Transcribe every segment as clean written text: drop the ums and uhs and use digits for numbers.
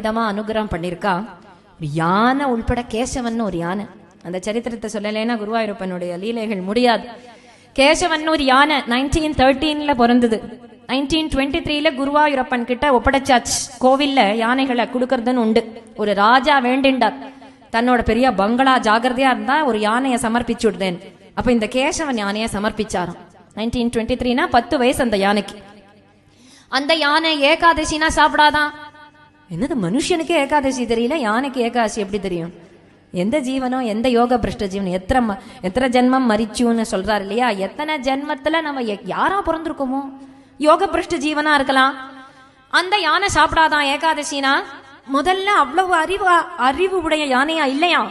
விதமா அனுகிரகம் பண்ணிருக்கா. ஒரு யானை உள்பட கேசவன் ஒரு யானை. அந்த சரித்திரத்தை சொல்லலைன்னா குருவாயூரப்பனுடைய லீலைகள் முடியாது. கேசவன் ஒரு யானை 1913 பிறந்தது. 1923 குருவாயூரப்பன் கிட்ட ஒப்படைச்சாச்சு. கோவில்ல யானைகளை கொடுக்கறதுன்னு உண்டு. ஒரு ராஜா வேண்டின்றார், தன்னோட பெரிய பங்களா ஜாகிரதையா இருந்தா ஒரு யானையை சமர்ப்பிச்சு விடுறேன். அப்ப இந்த கேசவன் யானையை சமர்ப்பிச்சாராம். 1923 10 வயசு அந்த யானைக்கு. அந்த யானை ஏகாதசினா சாப்பிடாதான். என்னது, மனுஷனுக்கு ஏகாதசி தெரியல, யானைக்கு ஏகாதசி எப்படி தெரியும்? எந்த ஜீவனும் எந்த யோக பிரஷ்ட ஜீவனம் எத்தனை ஜென்மம் மரிச்சுன்னு சொல்றாரு இல்லையா? எத்தனை ஜென்மத்துல நம்ம யாரா பிறந்திருக்கோமோ யோக பிரஷ்ட ஜீவனா இருக்கலாம். அந்த யானை சாப்பிடாதான் ஏகாதசினா. முதல்ல அவ்வளவு அறிவு உடைய யானையா இல்லையா?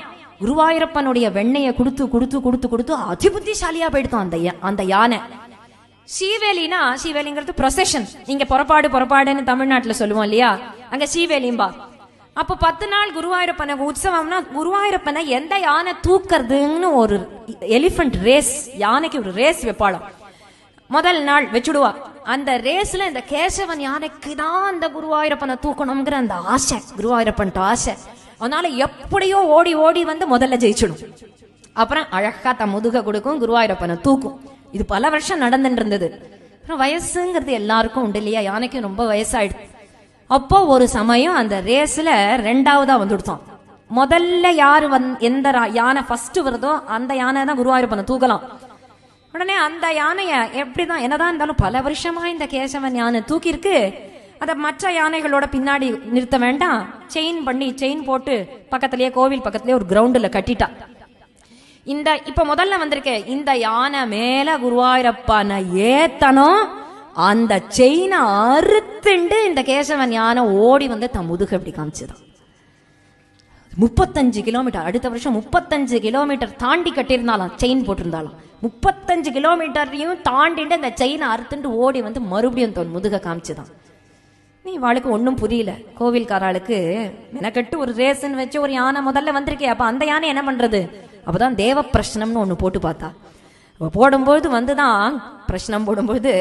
குருவாயூரப்பனுடைய வெண்ணையை கொடுத்து கொடுத்து கொடுத்து கொடுத்து அதிபுத்திசாலியா போயிடுத்தோம் அந்த யானை. சீவேலிங்கிறது ப்ரொசெஷன். இங்க புறப்பாடுன்னு தமிழ்நாட்டுல சொல்லுவோம் இல்லையா, அங்க சீவேலிம்பா. அப்ப 10 நாள் குருவாயூரப்பனை உற்சவம்னா குருவாயூரப்பனை எந்த யானை தூக்குறதுன்னு ஒரு எலிபென்ட் ரேஸ், யானைக்கு ஒரு ரேஸ் வைப்பாளம். முதல் நாள் வச்சுடுவா. அந்த ரேஸ்ல இந்த கேசவன் யானைக்கு தான் அந்த குருவாயூரப்பனை தூக்கணுங்கிற அந்த ஆசை, குருவாயூரப்பன் ஆசை. அதனால எப்படியோ ஓடி ஓடி வந்து முதல்ல ஜெயிச்சிடும். அப்புறம் அழகா தன் முதுக கொடுக்கும், குருவாயூரப்பனை தூக்கும். இது பல வருஷம் நடந்துட்டு இருந்தது. அப்புறம் வயசுங்கிறது எல்லாருக்கும் உண்டு இல்லையா, யானைக்கு ரொம்ப வயசாயிடுது. அப்போ ஒரு சமயம் அந்த ரேஸ்ல 2ஆவதா வந்துடுத்தோம். முதல்ல யாரு எந்த யானை ஃபர்ஸ்ட் வருதோ அந்த யானை தான் குருவாயூரப்பனை தூக்கலாம். உடனே அந்த யானைய எப்படிதான் என்னதான் இருந்தாலும் பல வருஷமா இந்த கேசவன் யானை தூக்கி இருக்கு. அத மற்ற யானைகளோட பின்னாடி நிறுத்த வேண்டாம், செயின் போட்டு பக்கத்திலேயே கோவில் பக்கத்திலேயே ஒரு கிரவுண்டுல கட்டிட்டா. இப்ப முதல்ல வந்திருக்க இந்த யானை மேல குருவாயூரப்பனை ஏத்தனும். அந்த செயினை அறுத்துண்டு இந்த கேசவன் யானை ஓடி வந்து தன் முதுகு அப்படி காமிச்சுதான். 35 கிலோமீட்டர், அடுத்த வருஷம் 35 கிலோமீட்டர் தாண்டி கட்டியிருந்தாலும், செயின் போட்டிருந்தாலும் 35 கிலோமீட்டரையும் தாண்டிட்டு அந்த செயினை அறுத்துண்டு ஓடி வந்து மறுபடியும் தன் முதுக காமிச்சுதான். நீ வாளுக்கு ஒன்னும் புரியல. கோவில்காராளுக்கு மெனக்கட்டு ஒரு ரேஸ்ன்னு வச்சு ஒரு யானை முதல்ல வந்திருக்கே, அப்ப அந்த யானை என்ன பண்றது? அப்பதான் தேவ பிரஷ்னம்னு ஒண்ணு போட்டு பார்த்தா. போடும்போது வந்துதான் பிரஷ்னம் போடும்போது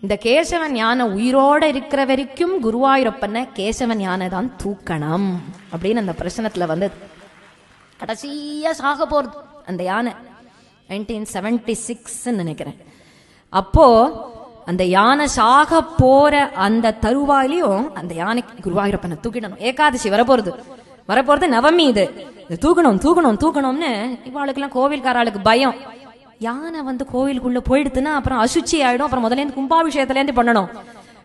இந்த கேசவன் யானை உயிரோட இருக்கிற வரைக்கும் குருவாயூரப்பனை கேசவன் யானை தான் தூக்கணும் அப்படின்னு அந்த பிரச்சனத்துல வந்தது. கடைசியா சாக போறது அந்த யானை 1976 நினைக்கிறேன். அப்போ அந்த யானை சாக போற அந்த தருவாயிலையும் அந்த யானைக்கு குருவாயூரப்பனை தூக்கிடணும். ஏகாதசி வரப்போறது நவமி. இது தூக்கணும்னு இவாளுக்கெல்லாம் கோவில்காராளுக்கு பயம். யானை வந்து கோவிலுக்குள்ள போயிடுத்துன்னா அப்புறம் அசுச்சி ஆயிடும், அப்புறம் முதல்ல இருந்து கும்பாபிஷேகத்துல இருந்து பண்ணணும்.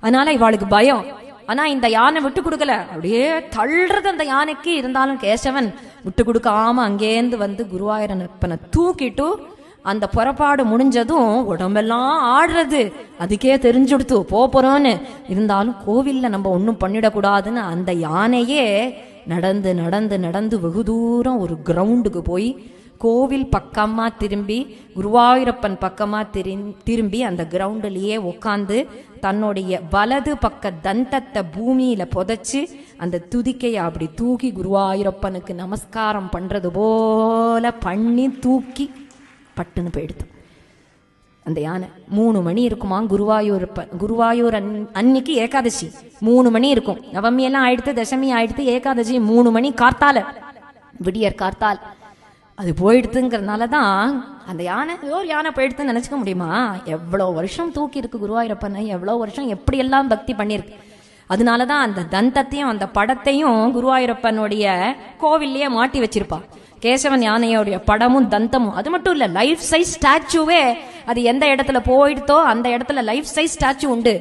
அதனால இவாளுக்கு பயம். ஆனா இந்த யானை விட்டு கொடுக்கல, அப்படியே தள்ளுறது அந்த யானைக்கு. இருந்தாலும் கேசவன் விட்டு கொடுக்காம அங்கேருந்து வந்து குருவாயூரப்பனை தூக்கிட்டு அந்த புறப்பாடு முடிஞ்சதும் உடம்பெல்லாம் ஆடுறது. அதுக்கே தெரிஞ்சுடுத்து போறோம்னு. இருந்தாலும் கோவில்ல நம்ம ஒன்னும் பண்ணிடக்கூடாதுன்னு அந்த யானையே நடந்து நடந்து நடந்து வெகு தூரம் ஒரு கிரவுண்டுக்கு போய் கோவில் பக்கமா திரும்பி குருவாயூரப்பன் பக்கமா திரும்பி அந்த கிரவுண்டிலேயே உட்காந்து தன்னுடைய வலது பக்க தந்தத்தை பூமியில புதைச்சு அந்த துதிக்கையை அப்படி தூக்கி குருவாயூரப்பனுக்கு நமஸ்காரம் பண்றது போல பண்ணி தூக்கி பட்டுன்னு போயிடுது அந்த யானை. 3 மணி இருக்குமா குருவாயூர் அன்னைக்கு ஏகாதசி 3 மணி இருக்கும். நவமி எல்லாம் ஆயிடுத்து, தசமி ஆயிடுத்து, ஏகாதசி 3 மணி கார்த்தால, விடியற் கார்த்தால் அது போயிடுதுங்கிறதுனாலதான் அந்த யானை ஒரு யானை போயிடுதுன்னு நினைச்சுக்க முடியுமா? எவ்வளவு வருஷம் தூக்கி இருக்கு குருவாயூரப்பனை, எவ்வளவு வருஷம் எப்படி எல்லாம் பக்தி பண்ணிருக்கு. அதனாலதான் அந்த தந்தத்தையும் அந்த படத்தையும் குருவாயூரப்பனுடைய கோவில்லையே மாட்டி வச்சிருப்பா. கேசவன் யானையோடைய படமும் தந்தமும். அது மட்டும் இல்ல, லைஃப் சைஸ் ஸ்டாச்சுவே அது எந்த இடத்துல போயிடுதோ அந்த இடத்துல லைஃப் சைஸ் ஸ்டாச்சு உண்டு.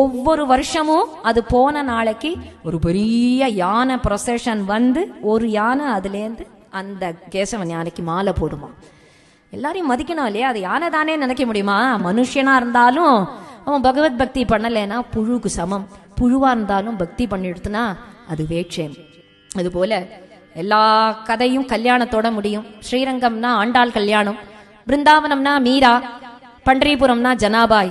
ஒவ்வொரு வருஷமும் அது போன நாளைக்கு ஒரு பெரிய யானை ப்ரொசெஷன் வந்து ஒரு யானை அதுல இருந்து அந்த கேசவன் யானைக்கு மாலை போடுமா. எல்லாரையும் மதிக்கணும் இல்லையா? அது யானை தானே நினைக்க முடியுமா? மனுஷனா இருந்தாலும் அவன் பகவத் பக்தி பண்ணலைன்னா புழுக்கு சமம். புழுவா இருந்தாலும் பக்தி பண்ணிடுத்துனா அது வேட்சேம். அது போல எல்லா கதையும் கல்யாணத்தோட முடியும். ஸ்ரீரங்கம்னா ஆண்டாள் கல்யாணம், பிருந்தாவனம்னா மீரா, பண்டரிபுரம்னா ஜனாபாய்,